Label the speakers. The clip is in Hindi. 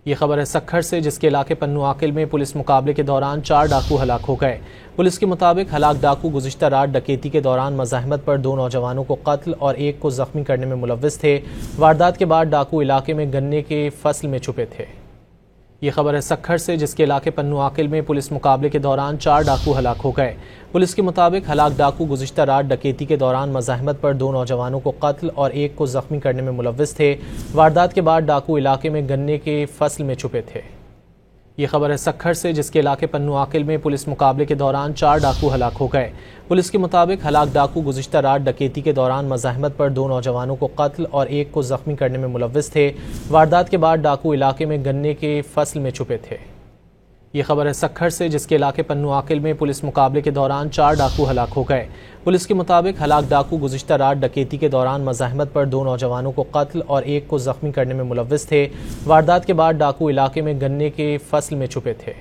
Speaker 1: ये खबर है सक्खर से, जिसके इलाके पन्नू आकिल में पुलिस मुकाबले के दौरान 4 डाकू हलाक हो गए। पुलिस के मुताबिक हलाक डाकू गुज़िश्ता रात डकैती के दौरान मज़ाहमत पर 2 नौजवानों को कत्ल और एक को जख्मी करने में मुलव्विस थे। वारदात के बाद डाकू इलाके में गन्ने के फसल में छुपे थे। ये खबर है सक्खर से, जिसके इलाके पन्नू आकिल में पुलिस मुकाबले के दौरान 4 डाकू हलाक हो गए। पुलिस के मुताबिक हलाक डाकू गुज़िश्ता रात डकैती के दौरान मज़ाहमत पर 2 नौजवानों को कत्ल और एक को जख्मी करने में मुलव्विस थे। वारदात के बाद डाकू इलाके में गन्ने के फसल में छुपे थे। ये खबर है सक्खर से, जिसके इलाके पन्नू आकिल में पुलिस मुकाबले के दौरान 4 डाकू हलाक हो गए। पुलिस के मुताबिक हलाक डाकू गुज़िश्ता रात डकैती के दौरान मज़ाहमत पर 2 नौजवानों को कत्ल और एक को जख्मी करने में मुलव्विस थे। वारदात के बाद डाकू इलाके में गन्ने के फसल में छुपे थे। ये खबर है सक्खर से, जिसके इलाके पन्नू आकिल में पुलिस मुकाबले के दौरान 4 डाकू हलाक हो गए। पुलिस के मुताबिक हलाक डाकू गुज़िश्ता रात डकैती के दौरान मज़ाहमत पर 2 नौजवानों को कत्ल और एक को जख्मी करने में मुलव्विस थे। वारदात के बाद डाकू इलाके में गन्ने के फसल में छुपे थे।